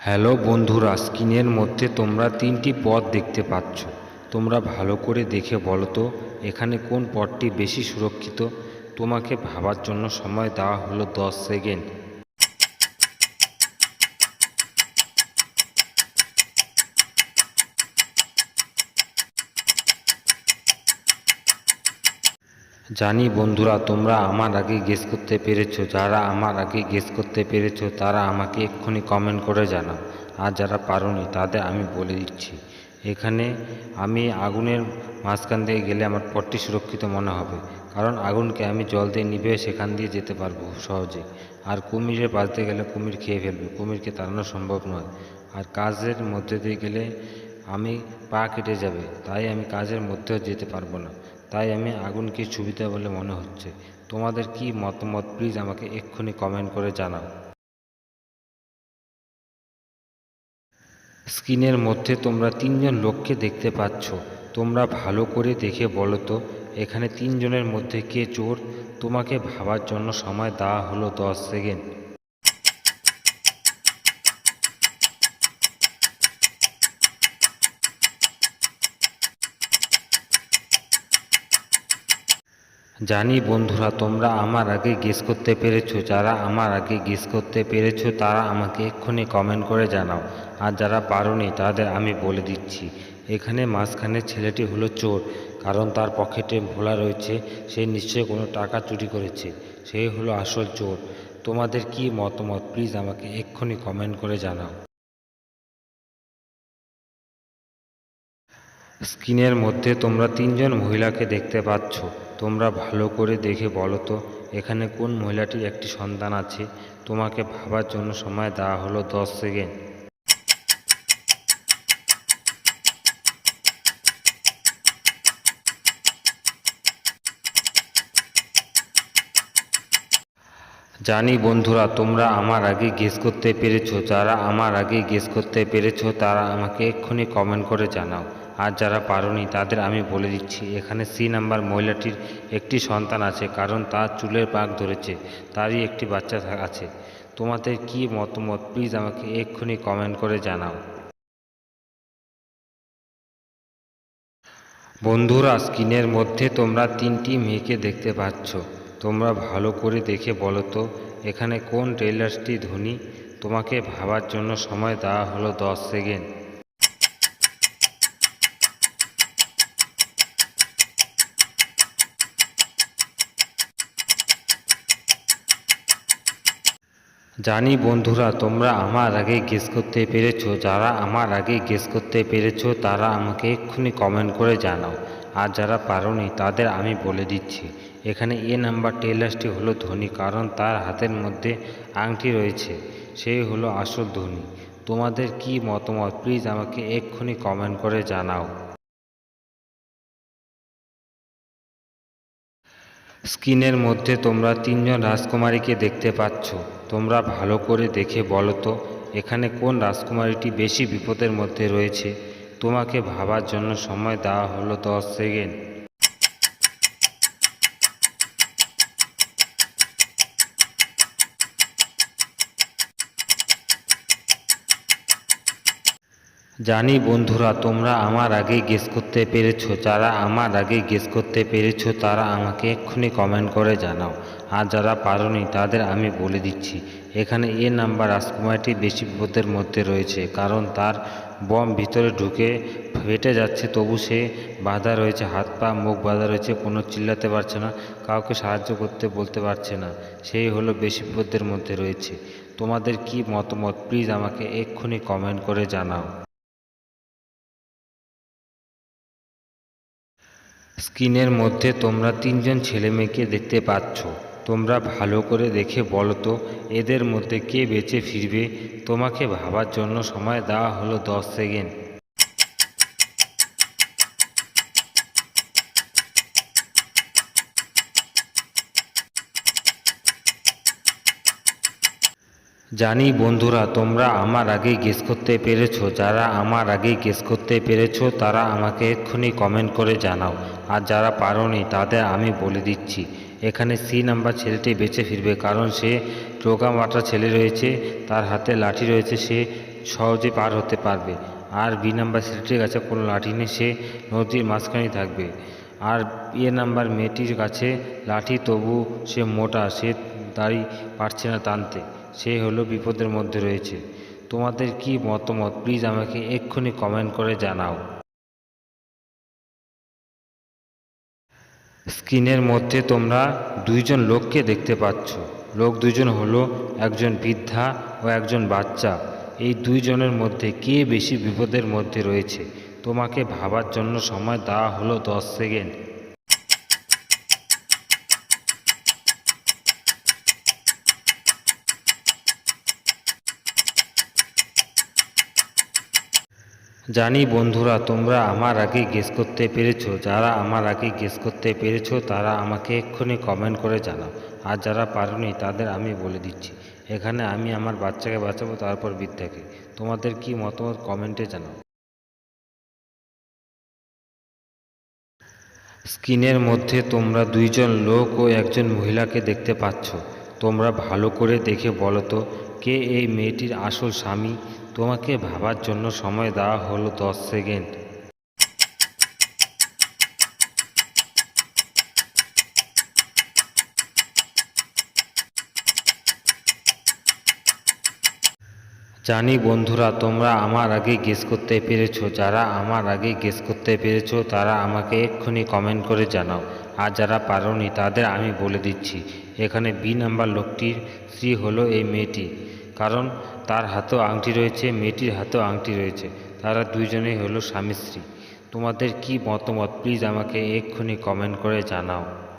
Hello বন্ধুরা, স্ক্রিনের মধ্যে তোমরা তিনটি পদ দেখতে পাচ্ছ। তোমরা ভালো করে দেখে বলো তো এখানে কোন পদটি বেশি সুরক্ষিত। তোমাকে ভাবার জন্য সময় দেওয়া হলো 10 সেকেন্ড। জানি বন্ধুরা, তোমরা আমার আগে গেস করতে পেরেছো। যারা আমার আগে গেস করতে পেরেছো তারা আমাকে এক্ষুনি কমেন্ট করে জানাও, আর যারা পারোনি তাদের আমি বলে দিচ্ছি। এখানে আমি আগুনের মাঝখান দিয়ে গেলে আমার পথটি সুরক্ষিত মনে হবে, কারণ আগুনকে আমি জল দিয়ে নিভে সেখান দিয়ে যেতে পারবো সহজে। আর কুমিরের পাশ দিয়ে গেলে কুমির খেয়ে ফেলবে, কুমিরকে তাড়ানো সম্ভব নয়। আর কাজের মধ্যে দিয়ে গেলে আমি পা কেটে যাবে, তাই আমি কাজের মধ্যেও যেতে পারবো না। তাই আমি আগুনকে সুবিধা বলে মনে হচ্ছে। তোমাদের কি মতামত প্লিজ আমাকে এক্ষুনি কমেন্ট করে জানাও। স্ক্রিনের মধ্যে তোমরা তিনজন লোককে দেখতে পাচ্ছ। তোমরা ভালো করে দেখে বলো তো এখানে তিনজনের মধ্যে কে চোর। তোমাকে ভাবার জন্য সময় দেওয়া হলো 10 সেকেন্ড। জানি বন্ধুরা, তোমরা আমার আগে গেস করতে পেরেছো। যারা আমার আগে গেস করতে পেরেছো তারা আমাকে এক্ষুনি কমেন্ট করে জানাও, আর যারা পারোনি তাদের আমি বলে দিচ্ছি। এখানে মাঝখানের ছেলেটি হলো চোর, কারণ তার পকেটে ভোলা রয়েছে। সে নিশ্চয়ই কোনো টাকা চুরি করেছে, সেই হলো আসল চোর। তোমাদের কি মতামত প্লিজ আমাকে এক্ষুনি কমেন্ট করে জানাও। স্ক্রিনের মধ্যে তোমরা তিনজন মহিলাকে দেখতে পাচ্ছ। তোমরা ভালো করে দেখে বলো তো এখানে কোন মহিলাটির একটি সন্তান আছে। তোমাকে ভাবার জন্য সময় দেওয়া হলো 10 সেকেন্ড। জানি বন্ধুরা, তোমরা আমার আগে গেস করতে পেরেছো। যারা আমার আগে গেস করতে পেরেছো তারা আমাকে এক্ষুনি কমেন্ট করে জানাও, আর যারা পারোনি তাদের আমি বলে দিচ্ছি। এখানে সি নাম্বার মহিলাটির একটি সন্তান আছে, কারণ তার চুলের পাক ধরেছে, তারই একটি বাচ্চা আছে। তোমাদের কি মতামত প্লিজ আমাকে এক্ষুনি কমেন্ট করে জানাও। বন্ধুরা, স্ক্রিনের মধ্যে তোমরা তিনটি মেয়েকে দেখতে পাচ্ছ। তোমরা ভালো করে দেখে বলো তো এখানে কোন টেইলার্সটি ধনী। তোমাকে ভাবার জন্য সময় দেওয়া হলো 10 সেকেন্ড। জানি বন্ধুরা, তোমরা আমার আগে গেস করতে পেরেছো। যারা আমার আগে গেস করতে পেরেছো তারা আমাকে এক্ষুনি কমেন্ট করে জানাও, আর যারা পারোনি তাদের আমি বলে দিচ্ছি। এখানে এ নাম্বার টেইলার্সটি হলো ধনী, কারণ তার হাতের মধ্যে আংটি রয়েছে, সেই হলো আসল ধনী। তোমাদের কি মতামত প্লিজ আমাকে এক্ষুনি কমেন্ট করে জানাও। স্ক্রিনের মধ্যে তোমরা তিনজন রাজকুমারীকে দেখতে পাচ্ছ। তোমরা ভালো করে দেখে বলো তো এখানে কোন রাজকুমারীটি বেশি বিপদের মধ্যে রয়েছে। তোমাকে ভাবার জন্য সময় দেওয়া হলো 10 সেকেন্ড। জানি বন্ধুরা, তোমরা আমার আগে গেস করতে পেরেছো। যারা আমার আগে গেস করতে পেরেছো তারা আমাকে এক্ষুনি কমেন্ট করে জানাও, আর যারা পারোনি তাদের আমি বলে দিচ্ছি। এখানে এ নাম্বার রাজকুমারটি বেশি বিপদের মধ্যে রয়েছে, কারণ তার বম ভিতরে ঢুকে ফেটে যাচ্ছে, তবু সে বাধা রয়েছে, হাত পা মুখ বাধা রয়েছে, কোনো চিল্লাতে পারছে না, কাউকে সাহায্য করতে বলতে পারছে না। সেই হলো বেশি বিপদের মধ্যে রয়েছে। তোমাদের কি মতামত প্লিজ আমাকে এক্ষুনি কমেন্ট করে জানাও। স্ক্রিনের মধ্যে তোমরা তিনজন ছেলে মেয়েকে দেখতে পাচ্ছ। তোমরা ভালো করে দেখে বলো তো এদের মধ্যে কে বেঁচে ফিরবে। তোমাকে ভাবার জন্য সময় দেওয়া হলো 10 সেকেন্ড। জানি বন্ধুরা, তোমরা আমার আগে গেস করতে পেরেছো। যারা আমার আগে গেস করতে পেরেছো তারা আমাকে এক্ষুনি কমেন্ট করে জানাও, আর যারা পারোনি তাদের আমি বলে দিচ্ছি। এখানে সি নাম্বার ছেলেটি বেঁচে ফিরবে, কারণ সে টোকা মাটা ছেলে রয়েছে, তার হাতে লাঠি রয়েছে, সে সহজে পার হতে পারবে। আর বি নাম্বার ছেলেটির কাছে কোনো লাঠি নেই, সে নদীর মাঝখানেই থাকবে। আর এ নাম্বার মেয়েটির কাছে লাঠি, তবু সে মোটা, সে দাড়ি পারছে না টানতে, সে হলো বিপদের মধ্যে রয়েছে। তোমাদের কি মতামত প্লিজ আমাকে এক্ষুনি কমেন্ট করে জানাও। স্ক্রিনের মধ্যে তোমরা দুইজন লোককে দেখতে পাচ্ছ। লোক দুইজন হলো একজন বৃদ্ধা ও একজন বাচ্চা। এই দুইজনের মধ্যে কে বেশি বিপদের মধ্যে রয়েছে? তোমাকে ভাবার জন্য সময় দেওয়া হলো 10 সেকেন্ড। জানি বন্ধুরা, তোমরা আমার আগে গেস করতে পেরেছো। যারা আমার আগে গেস করতে পেরেছো তারা আমাকে এক্ষুনি কমেন্ট করে জানাও। আর যারা পারোনি তাদের আমি বলে দিচ্ছি, এখানে আমি আমার বাচ্চাকে বাঁচাবো, তারপর বৃদ্ধাকে। তোমাদের কি মতামত কমেন্টে জানাও। স্ক্রিনের মধ্যে তোমরা দুইজন লোক ও একজন মহিলাকে দেখতে পাচ্ছ। তোমরা ভালো করে দেখে বলো তো, কে এই মেয়েটির আসল স্বামী? তোমাকে ভাবার জন্য সময় দেওয়া হলো 10 সেকেন্ড। জানি বন্ধুরা, তোমরা আমার আগে গেস করতে পেরেছো। যারা আমার আগে গেস করতে পেরেছো তারা আমাকে এক্ষুনি কমেন্ট করে জানাও। আর যারা পারোনি তাদের আমি বলে দিচ্ছি, এখানে বি নাম্বার লোকটির স্ত্রী হলো এই মেয়েটি, কারণ তার হাতেও আংটি রয়েছে, মেয়েটির হাতেও আংটি রয়েছে। তারা দুইজনেই হলো স্বামী স্ত্রী। তোমাদের কি মতামত প্লিজ আমাকে এক্ষুনি কমেন্ট করে জানাও।